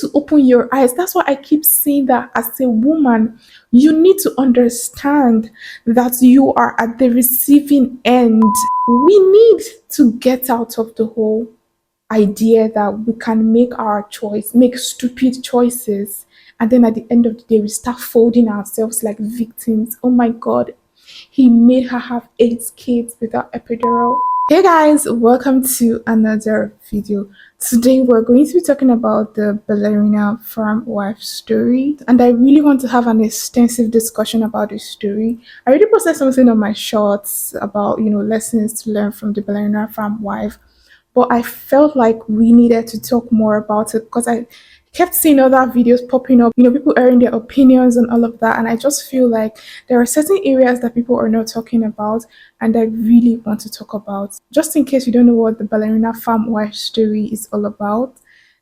to open your eyes. That's why I keep saying that as a woman, you need to understand that you are at the receiving end. We need to get out of the whole idea that we can make our choice, make stupid choices, and then at the end of the day, we start folding ourselves like victims. Oh my God, he made her have 8 kids without epidural. Hey guys, welcome to another video. Today we're going to be talking about the Ballerina farm wife story, and I really want to have an extensive discussion about this story. I already posted something on my shorts about lessons to learn from the Ballerina farm wife, but I felt like we needed to talk more about it because I kept seeing other videos popping up, people airing their opinions and all of that. And I just feel like there are certain areas that people are not talking about and I really want to talk about. Just in case you don't know what the Ballerina farm wife story is all about,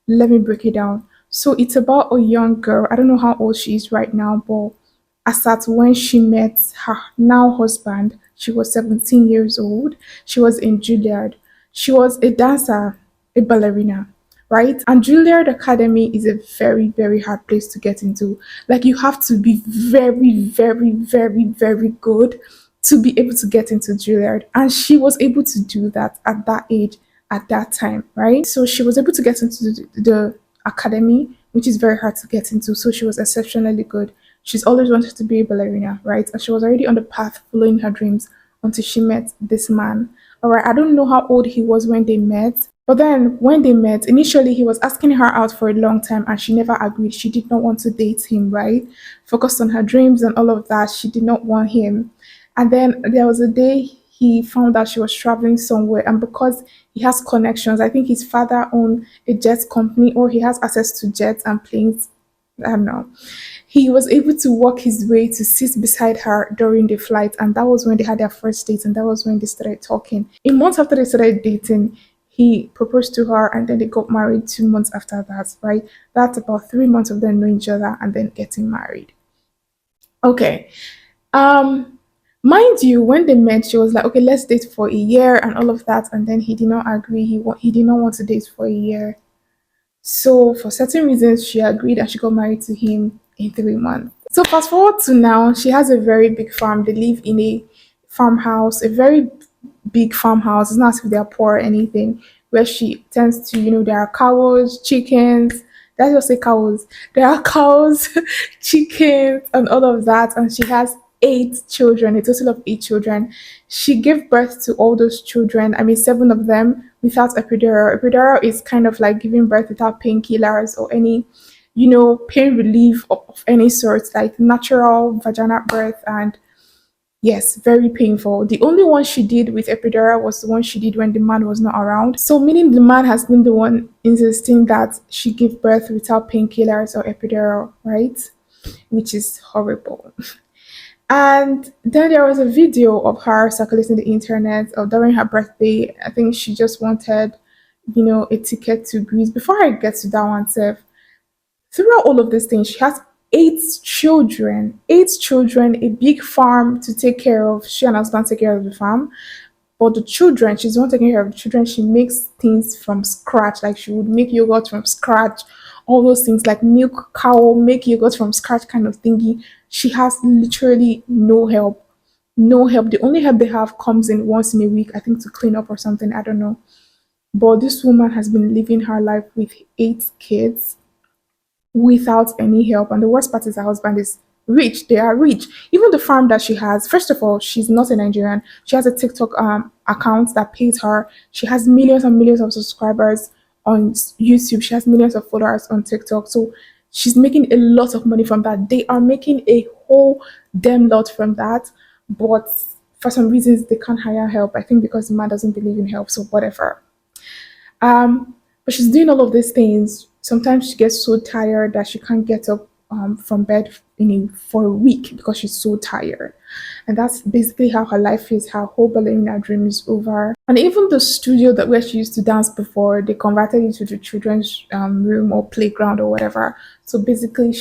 let me break it down. So it's about a young girl. I don't know how old she is right now, but as at when she met her now husband, she was 17 years old. She was in Juilliard. She was a dancer, a ballerina, right? And Juilliard Academy is a very, very hard place to get into. Like, you have to be very, very, very, very good to be able to get into Juilliard. And she was able to do that at that age, at that time, right? So she was able to get into the academy, which is very hard to get into. So she was exceptionally good. She's always wanted to be a ballerina, right? And she was already on the path following her dreams until she met this man. All right, I don't know how old he was when they met, but then when they met, initially he was asking her out for a long time and she never agreed. She did not want to date him, right? Focused on her dreams and all of that. She did not want him. And then there was a day he found out she was traveling somewhere, and because he has connections, I think his father owned a jet company or he has access to jets and planes. I don't know. He was able to walk his way to sit beside her during the flight, and that was when they had their first date, and that was when they started talking. A month after they started dating, he proposed to her, and then they got married 2 months after that, right? That's about 3 months of them knowing each other and then getting married. Okay. Um, Mind you, when they met, she was like, okay, let's date for a year and all of that, and then he did not agree. He did not want to date for a year. So for certain reasons, she agreed and she got married to him in 3 months. So fast forward to now, she has a very big farm. They live in a farmhouse, a very big farmhouse. It's not as if they are poor or anything. Where she tends to, there are cows, chickens. Let's just say cows. There are cows, chickens, and all of that. And she has 8 children, a total of 8 children. She gave birth to all those children. I mean, 7 of them without epidural. Epidural is kind of like giving birth without painkillers or any, pain relief of any sort, like natural vaginal birth. And yes, very painful. The only one she did with epidural was the one she did when the man was not around. So, meaning the man has been the one insisting that she give birth without painkillers or epidural, right? Which is horrible. And then there was a video of her circulating the internet of during her birthday. I think she just wanted, a ticket to Greece. Before I get to that one, Seth, throughout all of these things, she has 8 children, 8 children, a big farm to take care of. She and her husband take care of the farm. But the children, she's not taking care of the children. She makes things from scratch. Like she would make yogurt from scratch, all those things like milk cow, make yogurt from scratch kind of thingy. She has literally no help. No help. The only help they have comes in once in a week, I think to clean up or something. I don't know. But this woman has been living her life with 8 kids without any help. And the worst part is her husband is rich. They are rich. Even the farm that she has, first of all, she's not a Nigerian. She has a TikTok account that pays her. She has millions and millions of subscribers on YouTube. She has millions of followers on TikTok. So she's making a lot of money from that. They are making a whole damn lot from that. But for some reasons, they can't hire help. I think because the man doesn't believe in help. So whatever. But she's doing all of these things. Sometimes she gets so tired that she can't get up from bed for a week because she's so tired. And that's basically how her life is. Her whole ballerina dream is over. And even the studio that where she used to dance before, they converted it to the children's room or playground or whatever. So basically,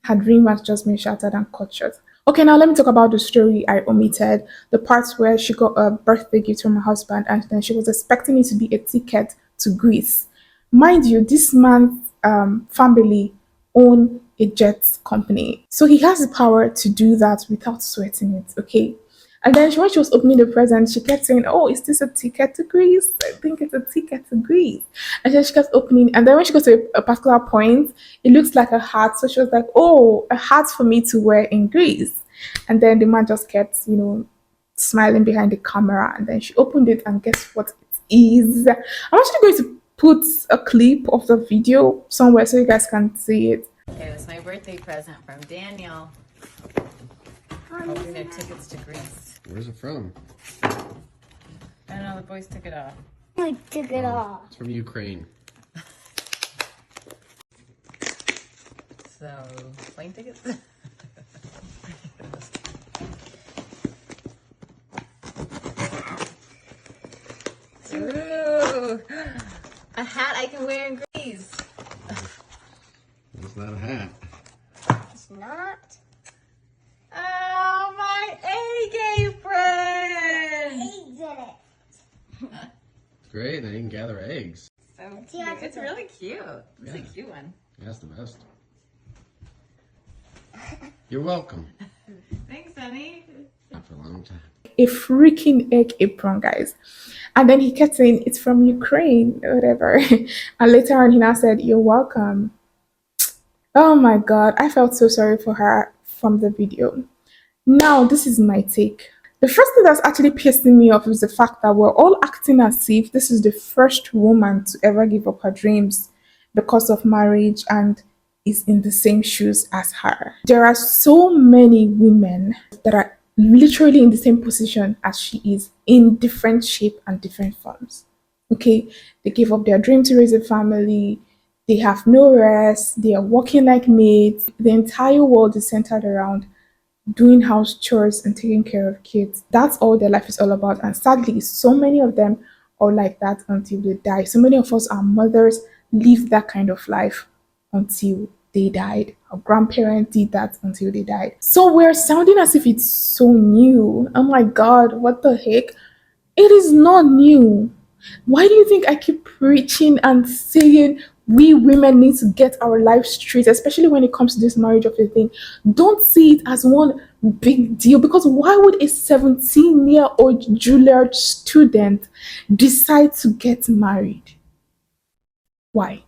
her dream has just been shattered and cut short. Okay, now let me talk about the story I omitted. The parts where she got a birthday gift from her husband and then she was expecting it to be a ticket to Greece. Mind you, this man's family own a jet company. So he has the power to do that without sweating it, okay? And then when she was opening the present, she kept saying, "Oh, is this a ticket to Greece? I think it's a ticket to Greece." And then she kept opening. And then when she got to a particular point, it looks like a hat. So she was like, "Oh, a hat for me to wear in Greece." And then the man just kept, smiling behind the camera. And then she opened it, and guess what it is? I'm actually going to put a clip of the video somewhere so you guys can see it. Okay, it was my birthday present from Daniel. Hoping their tickets to Greece. Where's it from? I don't know, the boys took it off. I took it off. It's from Ukraine. So, plane tickets? Ooh, a hat I can wear in Greece. It's not a hat. It's not. Oh, my egg apron! Eggs in it. Great, then you can gather eggs. So cute. It's really cute. It's a cute one. That's the best. You're welcome. Thanks, honey. Not for a long time. A freaking egg apron, guys. And then he kept saying, "It's from Ukraine," or whatever. And later on, he now said, "You're welcome." Oh my God, I felt so sorry for her from the video. Now, this is my take. The first thing that's actually pissing me off is the fact that we're all acting as if this is the first woman to ever give up her dreams because of marriage and is in the same shoes as her. There are so many women that are literally in the same position as she is in different shape and different forms. Okay, they give up their dream to raise a family. They have no rest. They are working like maids. The entire world is centered around doing house chores and taking care of kids. That's all their life is all about. And sadly, so many of them are like that until they die. So many of us, our mothers, live that kind of life until they died. Our grandparents did that until they died. So we're sounding as if it's so new. Oh my God, what the heck? It is not new. Why do you think I keep preaching and saying we women need to get our life straight, especially when it comes to this marriage of a thing? Don't see it as one big deal, because why would a 17-year-old Juilliard student decide to get married? Why?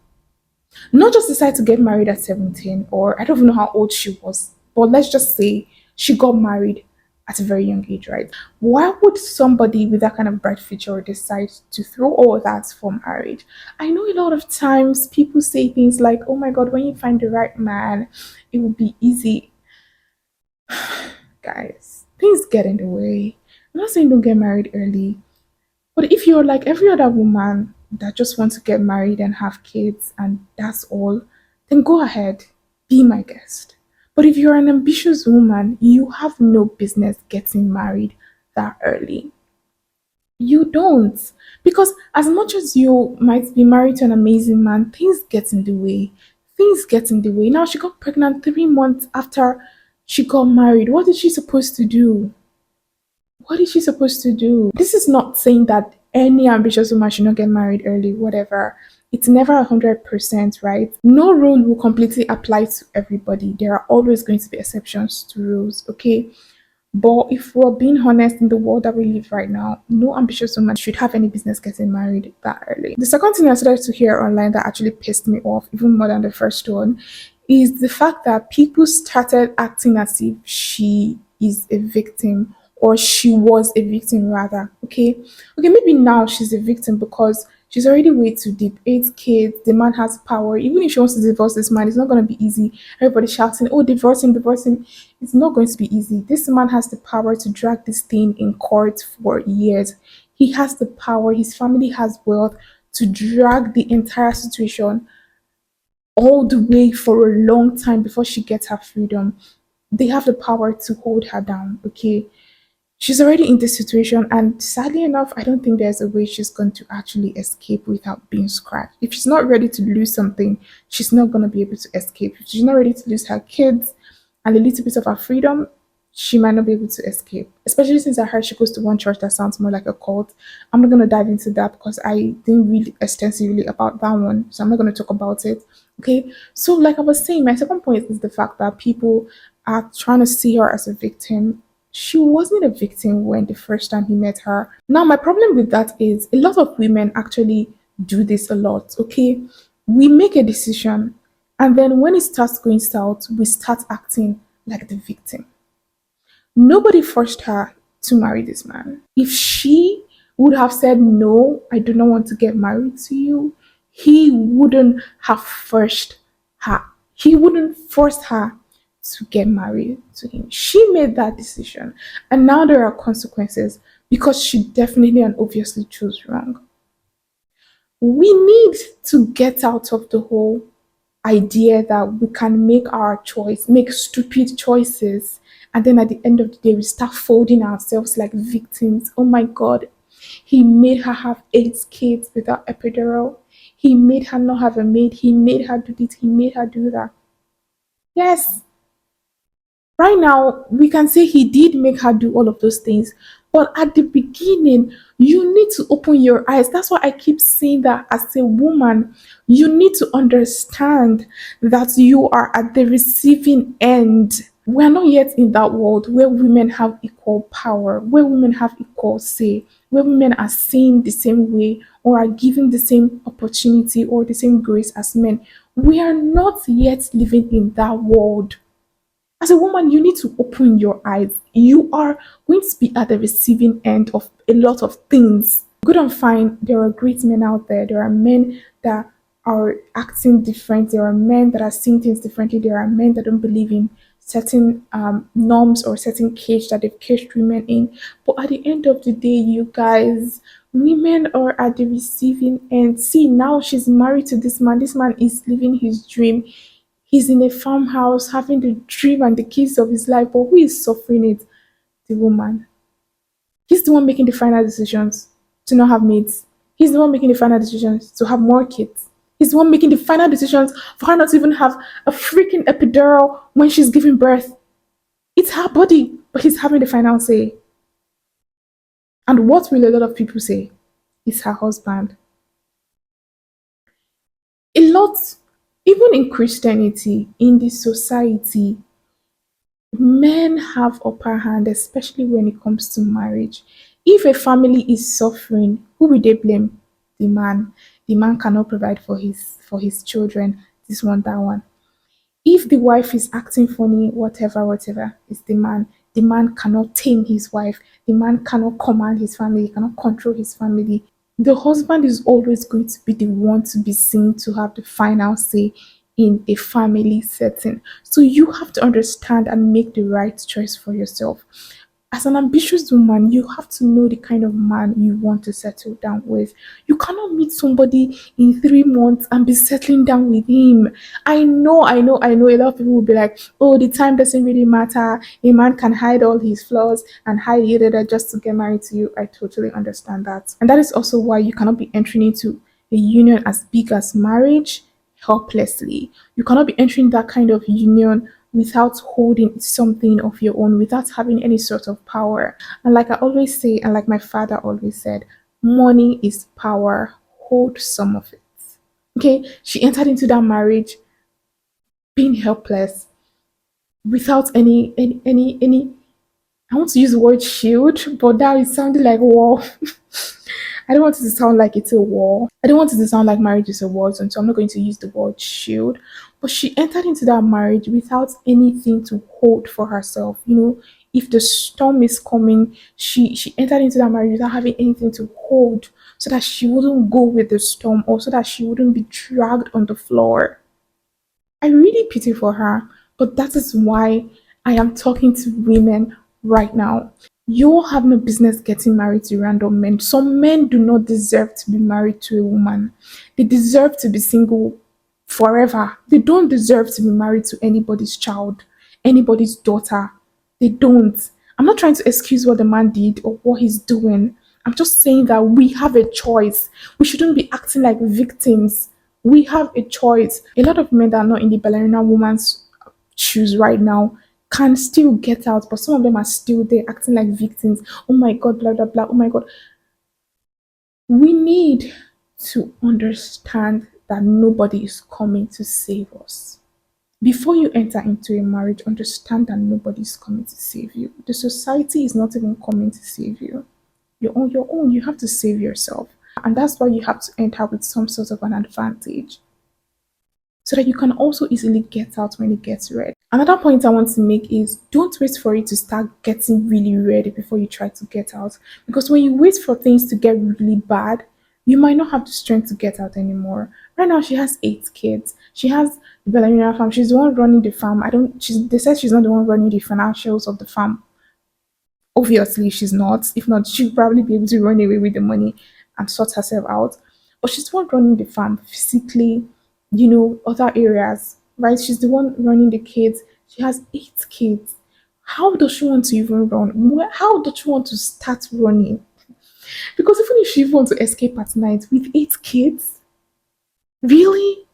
Not just decide to get married at 17, or I don't even know how old she was, but let's just say she got married at a very young age, right? Why would somebody with that kind of bright future decide to throw all that for marriage? I know a lot of times people say things like, "Oh my God, when you find the right man, it will be easy." Guys, things get in the way. I'm not saying don't get married early, but if you're like every other woman that just wants to get married and have kids and that's all, then go ahead, be my guest. But if you're an ambitious woman, you have no business getting married that early. You don't. Because as much as you might be married to an amazing man, things get in the way. Things get in the way. Now, she got pregnant 3 months after she got married. What is she supposed to do? What is she supposed to do? This is not saying that any ambitious woman should not get married early, whatever. It's never 100%, right? No rule will completely apply to everybody. There are always going to be exceptions to rules, okay? But if we're being honest, in the world that we live right now, no ambitious woman should have any business getting married that early. The second thing I started to hear online that actually pissed me off, even more than the first one, is the fact that people started acting as if she is a victim, or she was a victim rather. Okay, maybe now she's a victim because she's already way too deep. 8 kids, the man has power. Even if she wants to divorce this man, it's not going to be easy. Everybody shouting, "Oh, divorce him, divorce him." It's not going to be easy. This man has the power to drag this thing in court for years. He has the power, his family has wealth to drag the entire situation all the way for a long time before she gets her freedom. They have the power to hold her down, okay? She's already in this situation, and sadly enough, I don't think there's a way she's going to actually escape without being scratched. If she's not ready to lose something, she's not going to be able to escape. If she's not ready to lose her kids and a little bit of her freedom, she might not be able to escape. Especially since I heard she goes to one church that sounds more like a cult. I'm not gonna dive into that because I didn't read extensively about that one. So I'm not gonna talk about it. Okay. So like I was saying, my second point is the fact that people are trying to see her as a victim. She wasn't a victim when the first time he met her. Now my problem with that is a lot of women actually do this a lot. Okay. We make a decision and then when it starts going south, we start acting like the victim. Nobody forced her to marry this man. If she would have said, no, I do not want to get married to you, he wouldn't have forced her. He wouldn't force her to get married to him. She made that decision. And now there are consequences because she definitely and obviously chose wrong. We need to get out of the whole idea that we can make our choice, make stupid choices, and then at the end of the day, we start folding ourselves like victims. Oh my God, he made her have 8 kids without epidural. He made her not have a maid. He made her do this. He made her do that. Yes, right now we can say he did make her do all of those things, but at the beginning you need to open your eyes. That's why I keep saying that as a woman you need to understand that you are at the receiving end. We're not yet in that world where women have equal power, where women have equal say, where women are seen the same way or are given the same opportunity or the same grace as men. We are not yet living in that world. As a woman, you need to open your eyes. You are going to be at the receiving end of a lot of things. Good and fine, there are great men out there. There are men that are acting different. There are men that are seeing things differently. There are men that don't believe in certain norms or certain cage that they've caged women in. But at the end of the day, you guys, women are at the receiving end. See, now she's married to this man. This man is living his dream. He's in a farmhouse having the dream and the kids of his life, but who is suffering it? The woman. He's the one making the final decisions to not have mates. He's the one making the final decisions to have more kids. He's the one making the final decisions for her not to even have a freaking epidural when she's giving birth. It's her body, but he's having the final say. And what will a lot of people say? It's her husband. A lot, even in Christianity, in this society, men have upper hand, especially when it comes to marriage. If a family is suffering, who will they blame? The man. The man cannot provide for his children, this one, that one. If the wife is acting funny, whatever, whatever, it's the man. The man cannot tame his wife. The man cannot command his family, he cannot control his family. The husband is always going to be the one to be seen to have the final say in a family setting. So you have to understand and make the right choice for yourself. As an ambitious woman, you have to know the kind of man you want to settle down with. You cannot meet somebody in 3 months and be settling down with him. I know. A lot of people will be like, oh, the time doesn't really matter. A man can hide all his flaws and hide it just to get married to you. I totally understand that. And that is also why you cannot be entering into a union as big as marriage helplessly. You cannot be entering that kind of union without holding something of your own, without having any sort of power. And like I always say, and like my father always said, money is power. Hold some of it. Okay, she entered into that marriage being helpless without any. I want to use the word shield, but that is sounding like war. I don't want it to sound like it's a war. I don't want it to sound like marriage is a war zone, so I'm not going to use the word shield. But she entered into that marriage without anything to hold for herself. You know, if the storm is coming, she entered into that marriage without having anything to hold so that she wouldn't go with the storm or so that she wouldn't be dragged on the floor. I really pity for her, but that is why I am talking to women right now. You all have no business getting married to random men. Some men do not deserve to be married to a woman. They deserve to be single forever. They don't deserve to be married to anybody's child, anybody's daughter. They don't. I'm not trying to excuse what the man did or what he's doing. I'm just saying that we have a choice. We shouldn't be acting like victims. We have a choice. A lot of men that are not in the ballerina woman's shoes right now can still get out, but some of them are still there acting like victims. Oh my God, blah, blah, blah. Oh my God. We need to understand that nobody is coming to save us. Before you enter into a marriage, understand that nobody is coming to save you. The society is not even coming to save you. You're on your own. You have to save yourself. And that's why you have to enter with some sort of an advantage so that you can also easily get out when it gets ready. Another point I want to make is don't wait for it to start getting really ready before you try to get out. Because when you wait for things to get really bad, you might not have the strength to get out anymore. Right now, she has 8 kids. She has the Ballerina farm. She's the one running the farm. I don't. They said she's not the one running the financials of the farm. Obviously, she's not. If not, she'd probably be able to run away with the money and sort herself out. But she's the one running the farm physically, other areas, right? She's the one running the kids. She has 8 kids. How does she want to even run? How does she want to start running? Because even if she even wants to escape at night with 8 kids, really?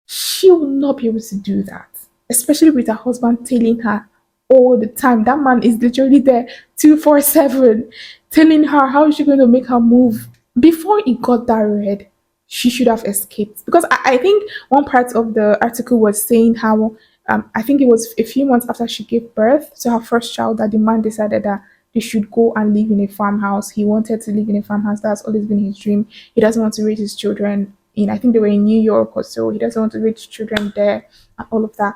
She will not be able to do that, especially with her husband telling her all the time. That man is literally there 247 telling her how is she going to make her move. Before it got that red, she should have escaped. Because I think one part of the article was saying how, I think it was a few months after she gave birth to her first child, that the man decided that they should go and live in a farmhouse. He wanted to live in a farmhouse. That's always been his dream. He doesn't want to raise his children in, I think they were in New York or so. He doesn't want to raise children there and all of that.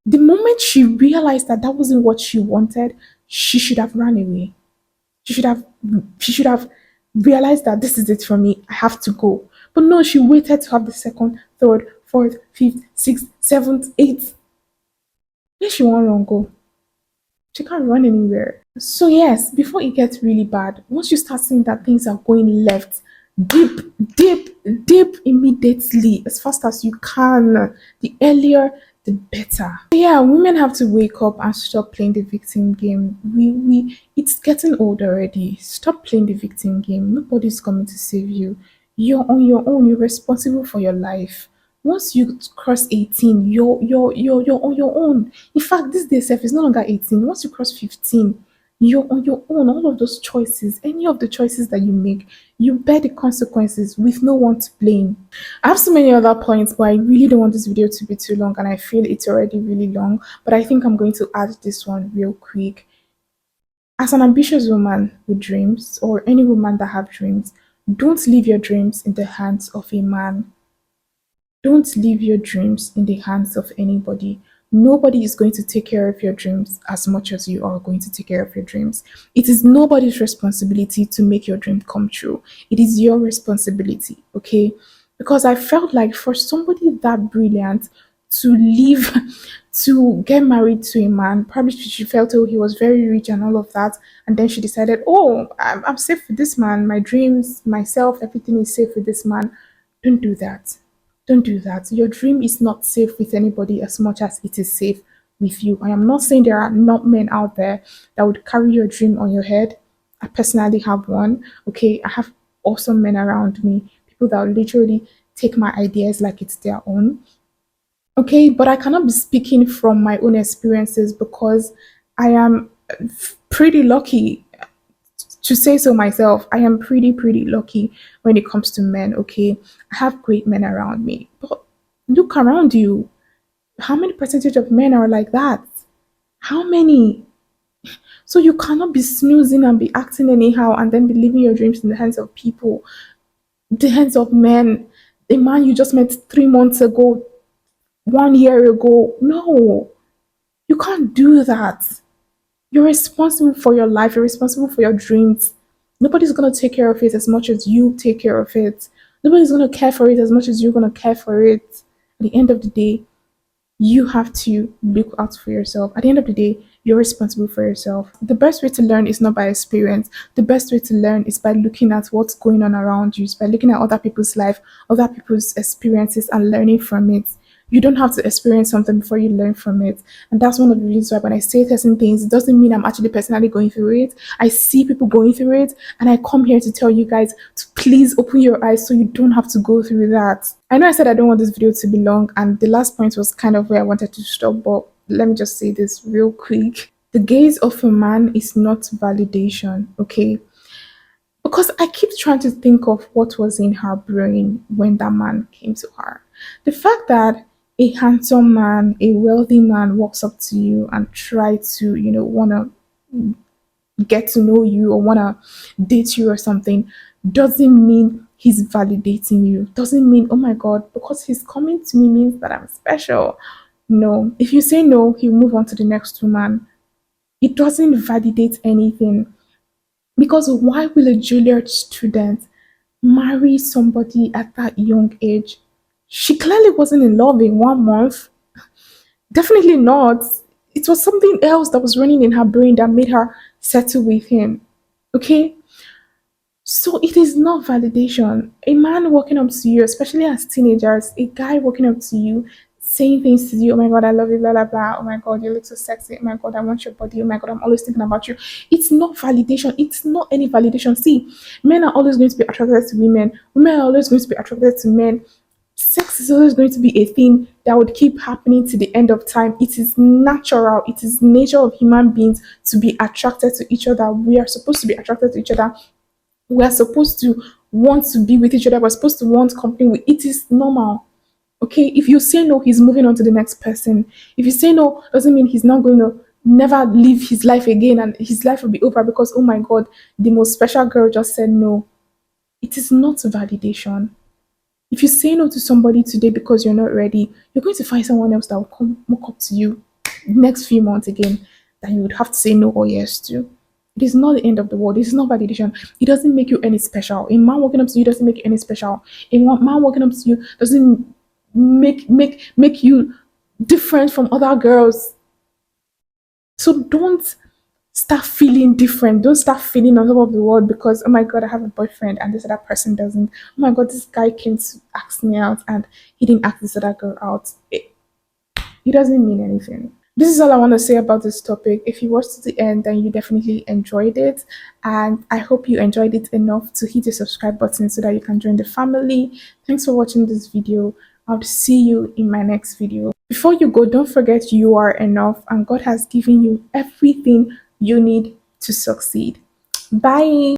The moment she realized that that wasn't what she wanted, she should have run away. She should have she should have realized that this is it for me. I have to go. But no, she waited to have the second, third, fourth, fifth, sixth, seventh, eighth. Where she want run go? She can't run anywhere. So yes, before it gets really bad, once you start seeing that things are going left, dip, dip, dip immediately as fast as you can. The earlier, the better. Yeah, women have to wake up and stop playing the victim game. It's getting old already. Stop playing the victim game. Nobody's coming to save you. You're on your own. You're responsible for your life. Once you cross 18, you're on your own. In fact, this day self is no longer 18. Once you cross 15, you're on your own. All of those choices, any of the choices that you make, you bear the consequences with no one to blame. I have so many other points, but I really don't want this video to be too long, and I feel it's already really long. But I think I'm going to add this one real quick. As an ambitious woman with dreams, or any woman that have dreams, don't leave your dreams in the hands of a man. Don't leave your dreams in the hands of anybody. Nobody is going to take care of your dreams as much as you are going to take care of your dreams. It is nobody's responsibility to make your dream come true. It is your responsibility, okay? Because I felt like for somebody that brilliant to leave, to get married to a man, probably she felt, oh, he was very rich and all of that. And then she decided, oh, I'm safe with this man. My dreams, myself, everything is safe with this man. Don't do that. Don't do that. Your dream is not safe with anybody as much as it is safe with you. I am not saying there are not men out there that would carry your dream on your head. I personally have one. Okay, I have awesome men around me, people that literally take my ideas like it's their own. Okay, but I cannot be speaking from my own experiences because I am pretty lucky to say so myself. I am pretty lucky when it comes to men. Okay, I have great men around me, but look around you. How many percentage of men are like that? How many? So you cannot be snoozing and be acting anyhow and then be leaving your dreams in the hands of people, the hands of men. A man you just met 3 months ago, 1 year ago. No, you can't do that. You're responsible for your life. You're responsible for your dreams. Nobody's going to take care of it as much as you take care of it. Nobody's going to care for it as much as you're going to care for it. At the end of the day, you have to look out for yourself. At the end of the day, you're responsible for yourself. The best way to learn is not by experience. The best way to learn is by looking at what's going on around you, is by looking at other people's life, other people's experiences, and learning from it. You don't have to experience something before you learn from it. And that's one of the reasons why when I say certain things, it doesn't mean I'm actually personally going through it. I see people going through it, and I come here to tell you guys to please open your eyes so you don't have to go through that. I know I said I don't want this video to be long, and the last point was kind of where I wanted to stop, but let me just say this real quick. The gaze of a man is not validation, okay? Because I keep trying to think of what was in her brain when that man came to her. The fact that a handsome man, a wealthy man walks up to you and try to, wanna get to know you or wanna date you or something doesn't mean he's validating you. Doesn't mean, oh my god, because he's coming to me means that I'm special. No. If you say no, he'll move on to the next woman. It doesn't validate anything. Because why will a Juilliard student marry somebody at that young age? She clearly wasn't in love in 1 month. Definitely not. It was something else that was running in her brain that made her settle with him. Okay? So it is not validation. A man walking up to you, especially as teenagers, a guy walking up to you, saying things to you, oh my god, I love you, blah blah blah. Oh my god, you look so sexy. Oh my god, I want your body. Oh my god, I'm always thinking about you. It's not validation. It's not any validation. See, men are always going to be attracted to women. Women are always going to be attracted to men. Sex is always going to be a thing that would keep happening to the end of time. It is natural. It is nature of human beings to be attracted to each other. We are supposed to be attracted to each other. We are supposed to want to be with each other. We're supposed to want company with. It is normal. Okay, if you say no, he's moving on to the next person. If you say no, doesn't mean he's not going to never live his life again and his life will be over because, oh my god, the most special girl just said no. It is not validation. If you say no to somebody today because you're not ready, you're going to find someone else that will come walk up to you next few months again that you would have to say no or yes to. It is not the end of the world. It is not validation. It doesn't make you any special. A man walking up to you doesn't make you any special. Man walking up to you doesn't make you different from other girls. So don't start feeling different. Don't start feeling on top of the world because, oh my god, I have a boyfriend and this other person doesn't. Oh my god, this guy came to ask me out and he didn't ask this other girl out. It doesn't mean anything. This is all I want to say about this topic. If you watched to the end, then you definitely enjoyed it. And I hope you enjoyed it enough to hit the subscribe button so that you can join the family. Thanks for watching this video. I'll see you in my next video. Before you go, don't forget you are enough and God has given you everything you need to succeed. Bye.